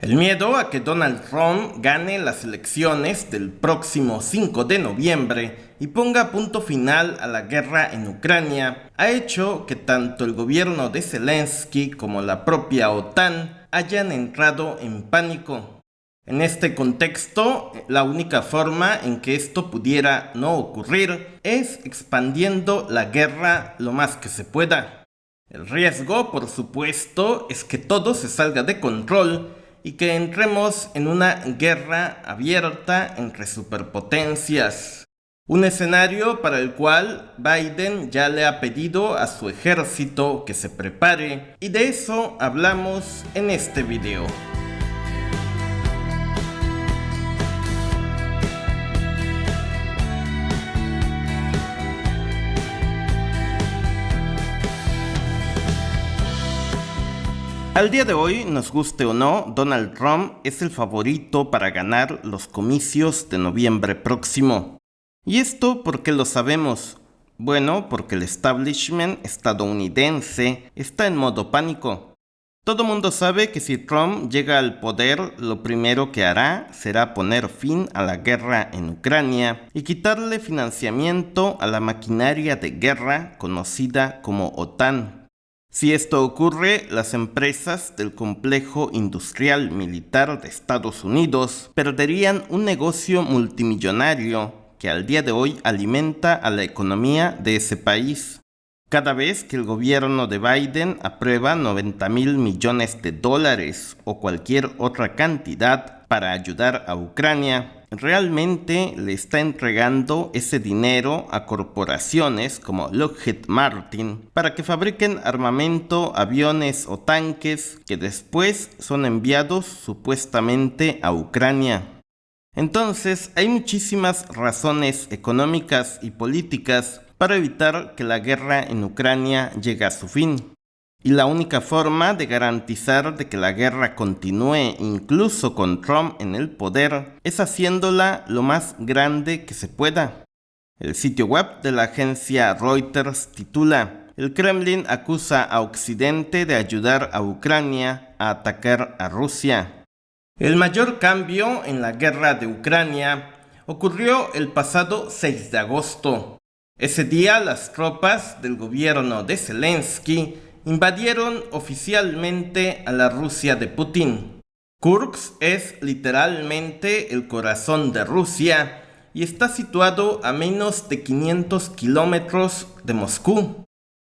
El miedo a que Donald Trump gane las elecciones del próximo 5 de noviembre y ponga punto final a la guerra en Ucrania ha hecho que tanto el gobierno de Zelensky como la propia OTAN hayan entrado en pánico. En este contexto, la única forma en que esto pudiera no ocurrir es expandiendo la guerra lo más que se pueda. El riesgo, por supuesto, es que todo se salga de control y que entremos en una guerra abierta entre superpotencias. Un escenario para el cual Biden ya le ha pedido a su ejército que se prepare, y de eso hablamos en este video. Al día de hoy, nos guste o no, Donald Trump es el favorito para ganar los comicios de noviembre próximo. ¿Y esto por qué lo sabemos? Bueno, porque el establishment estadounidense está en modo pánico. Todo mundo sabe que si Trump llega al poder, lo primero que hará será poner fin a la guerra en Ucrania y quitarle financiamiento a la maquinaria de guerra conocida como OTAN. Si esto ocurre, las empresas del complejo industrial militar de Estados Unidos perderían un negocio multimillonario que al día de hoy alimenta a la economía de ese país. Cada vez que el gobierno de Biden aprueba $90,000 millones o cualquier otra cantidad para ayudar a Ucrania, realmente le está entregando ese dinero a corporaciones como Lockheed Martin para que fabriquen armamento, aviones o tanques que después son enviados supuestamente a Ucrania. Entonces, hay muchísimas razones económicas y políticas para evitar que la guerra en Ucrania llegue a su fin. Y la única forma de garantizar de que la guerra continúe incluso con Trump en el poder es haciéndola lo más grande que se pueda. El sitio web de la agencia Reuters titula: "El Kremlin acusa a Occidente de ayudar a Ucrania a atacar a Rusia". El mayor cambio en la guerra de Ucrania ocurrió el pasado 6 de agosto. Ese día las tropas del gobierno de Zelensky invadieron oficialmente a la Rusia de Putin. Kursk es literalmente el corazón de Rusia y está situado a menos de 500 kilómetros de Moscú.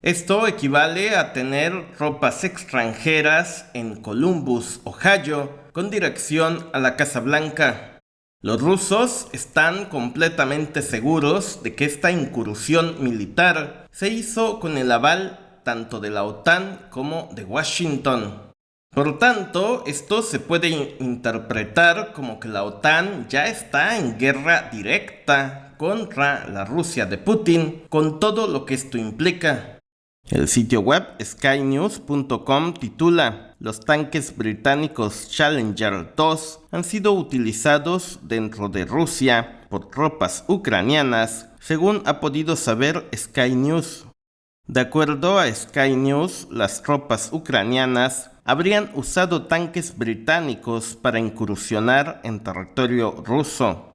Esto equivale a tener tropas extranjeras en Columbus, Ohio, con dirección a la Casa Blanca. Los rusos están completamente seguros de que esta incursión militar se hizo con el aval tanto de la OTAN como de Washington. Por tanto, esto se puede interpretar como que la OTAN ya está en guerra directa contra la Rusia de Putin, con todo lo que esto implica. El sitio web skynews.com titula: "Los tanques británicos Challenger 2 han sido utilizados dentro de Rusia por tropas ucranianas", según ha podido saber Sky News. De acuerdo a Sky News, las tropas ucranianas habrían usado tanques británicos para incursionar en territorio ruso.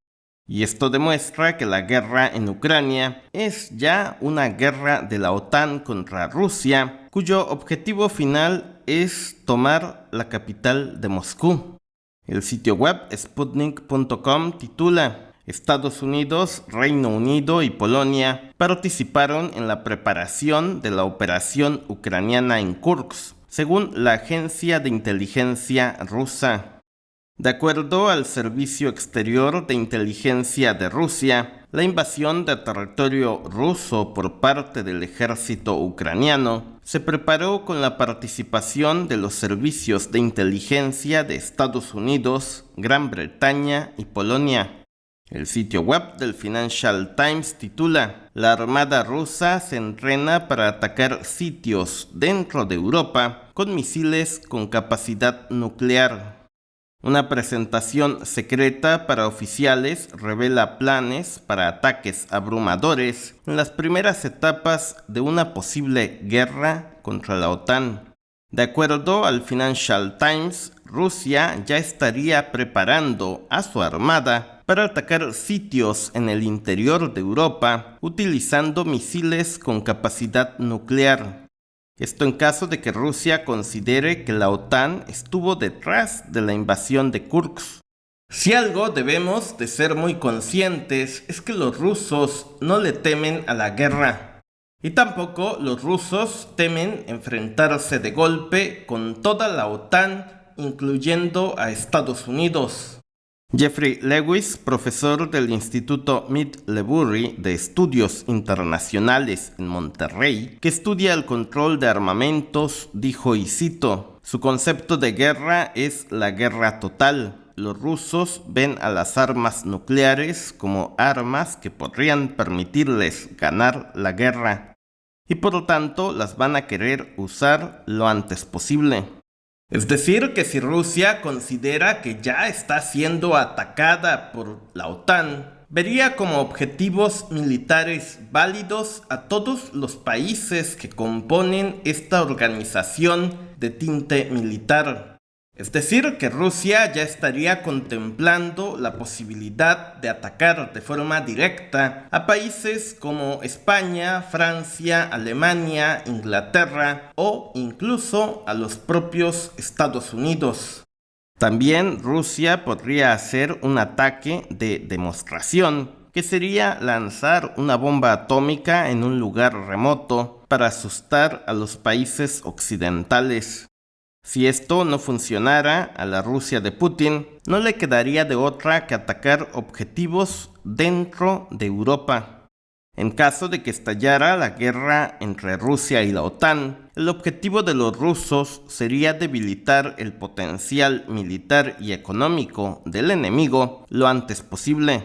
Y esto demuestra que la guerra en Ucrania es ya una guerra de la OTAN contra Rusia, cuyo objetivo final es tomar la capital de Moscú. El sitio web Sputnik.com titula: "Estados Unidos, Reino Unido y Polonia participaron en la preparación de la operación ucraniana en Kursk", según la agencia de inteligencia rusa. De acuerdo al Servicio Exterior de Inteligencia de Rusia, la invasión de territorio ruso por parte del ejército ucraniano se preparó con la participación de los servicios de inteligencia de Estados Unidos, Gran Bretaña y Polonia. El sitio web del Financial Times titula: "La armada rusa se entrena para atacar sitios dentro de Europa con misiles con capacidad nuclear". Una presentación secreta para oficiales revela planes para ataques abrumadores en las primeras etapas de una posible guerra contra la OTAN. De acuerdo al Financial Times, Rusia ya estaría preparando a su armada para atacar sitios en el interior de Europa utilizando misiles con capacidad nuclear. Esto en caso de que Rusia considere que la OTAN estuvo detrás de la invasión de Kursk. Si algo debemos de ser muy conscientes es que los rusos no le temen a la guerra. Y tampoco los rusos temen enfrentarse de golpe con toda la OTAN, incluyendo a Estados Unidos. Jeffrey Lewis, profesor del Instituto Mead-LeBury de Estudios Internacionales en Monterrey, que estudia el control de armamentos, dijo, y cito, «Su concepto de guerra es la guerra total. Los rusos ven a las armas nucleares como armas que podrían permitirles ganar la guerra. Y por lo tanto las van a querer usar lo antes posible». Es decir, que si Rusia considera que ya está siendo atacada por la OTAN, vería como objetivos militares válidos a todos los países que componen esta organización de tinte militar. Es decir, que Rusia ya estaría contemplando la posibilidad de atacar de forma directa a países como España, Francia, Alemania, Inglaterra o incluso a los propios Estados Unidos. También Rusia podría hacer un ataque de demostración, que sería lanzar una bomba atómica en un lugar remoto para asustar a los países occidentales. Si esto no funcionara, a la Rusia de Putin no le quedaría de otra que atacar objetivos dentro de Europa. En caso de que estallara la guerra entre Rusia y la OTAN, el objetivo de los rusos sería debilitar el potencial militar y económico del enemigo lo antes posible.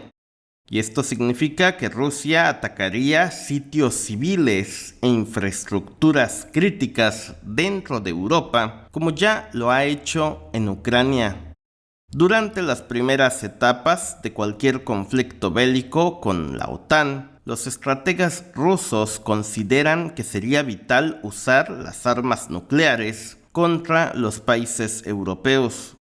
Y esto significa que Rusia atacaría sitios civiles e infraestructuras críticas dentro de Europa, como ya lo ha hecho en Ucrania. Durante las primeras etapas de cualquier conflicto bélico con la OTAN, los estrategas rusos consideran que sería vital usar las armas nucleares contra los países europeos.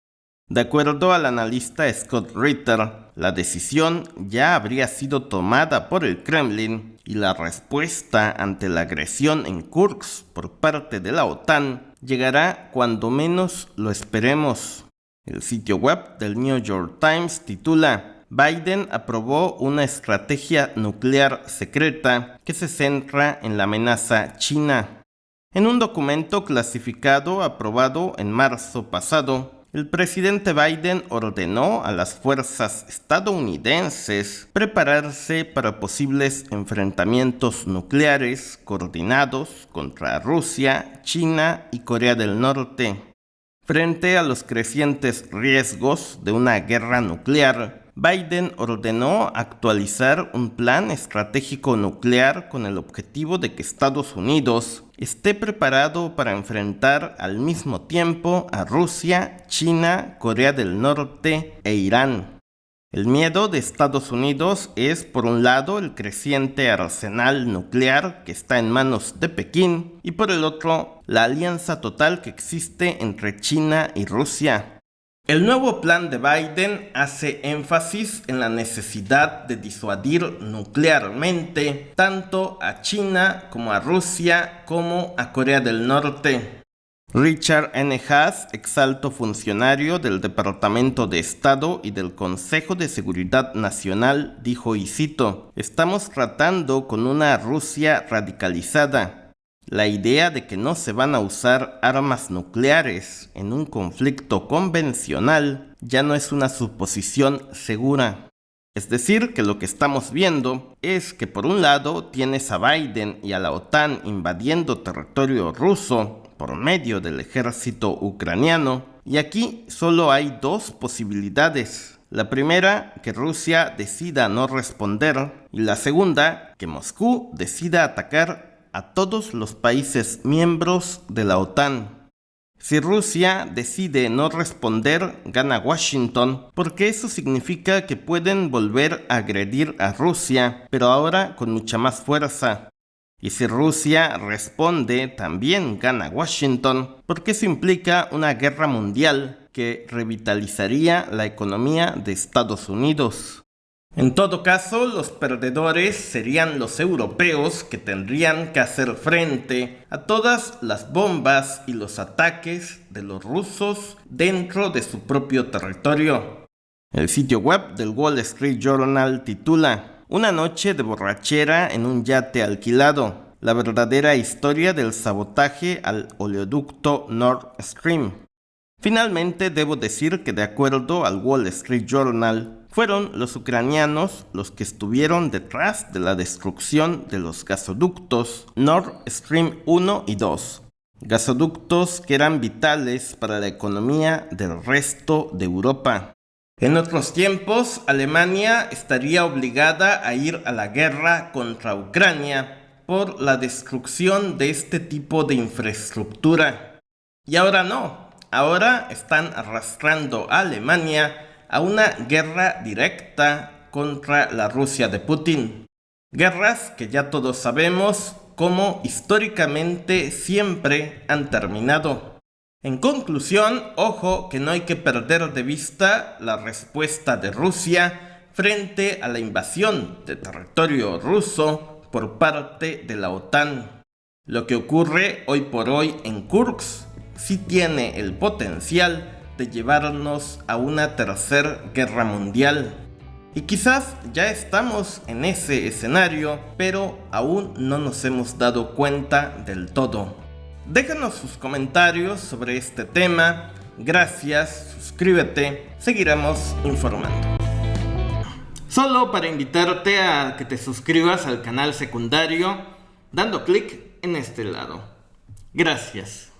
De acuerdo al analista Scott Ritter, la decisión ya habría sido tomada por el Kremlin y la respuesta ante la agresión en Kursk por parte de la OTAN llegará cuando menos lo esperemos. El sitio web del New York Times titula «Biden aprobó una estrategia nuclear secreta que se centra en la amenaza china». En un documento clasificado aprobado en marzo pasado, el presidente Biden ordenó a las fuerzas estadounidenses prepararse para posibles enfrentamientos nucleares coordinados contra Rusia, China y Corea del Norte. Frente a los crecientes riesgos de una guerra nuclear, Biden ordenó actualizar un plan estratégico nuclear con el objetivo de que Estados Unidos esté preparado para enfrentar al mismo tiempo a Rusia, China, Corea del Norte e Irán. El miedo de Estados Unidos es, por un lado, el creciente arsenal nuclear que está en manos de Pekín y por el otro, la alianza total que existe entre China y Rusia. El nuevo plan de Biden hace énfasis en la necesidad de disuadir nuclearmente tanto a China como a Rusia como a Corea del Norte. Richard N. Haas, ex alto funcionario del Departamento de Estado y del Consejo de Seguridad Nacional, dijo, y cito, «Estamos tratando con una Rusia radicalizada. La idea de que no se van a usar armas nucleares en un conflicto convencional ya no es una suposición segura». Es decir, que lo que estamos viendo es que por un lado tienes a Biden y a la OTAN invadiendo territorio ruso por medio del ejército ucraniano, y aquí solo hay dos posibilidades. La primera, que Rusia decida no responder, y la segunda, que Moscú decida atacar a todos los países miembros de la OTAN. Si Rusia decide no responder, gana Washington, porque eso significa que pueden volver a agredir a Rusia, pero ahora con mucha más fuerza. Y si Rusia responde, también gana Washington, porque eso implica una guerra mundial que revitalizaría la economía de Estados Unidos. En todo caso, los perdedores serían los europeos, que tendrían que hacer frente a todas las bombas y los ataques de los rusos dentro de su propio territorio. El sitio web del Wall Street Journal titula: Una noche de borrachera en un yate alquilado, la verdadera historia del sabotaje al oleoducto Nord Stream. Finalmente, debo decir que de acuerdo al Wall Street Journal, fueron los ucranianos los que estuvieron detrás de la destrucción de los gasoductos Nord Stream 1 y 2. Gasoductos que eran vitales para la economía del resto de Europa. En otros tiempos, Alemania estaría obligada a ir a la guerra contra Ucrania por la destrucción de este tipo de infraestructura. Y ahora no, ahora están arrastrando a Alemania a una guerra directa contra la Rusia de Putin. Guerras que ya todos sabemos cómo históricamente siempre han terminado. En conclusión, ojo que no hay que perder de vista la respuesta de Rusia frente a la invasión de territorio ruso por parte de la OTAN. Lo que ocurre hoy por hoy en Kursk sí tiene el potencial de llevarnos a una tercera guerra mundial. Y quizás ya estamos en ese escenario, pero aún no nos hemos dado cuenta del todo. Déjanos sus comentarios sobre este tema. Gracias, suscríbete, seguiremos informando. Solo para invitarte a que te suscribas al canal secundario, dando clic en este lado. Gracias.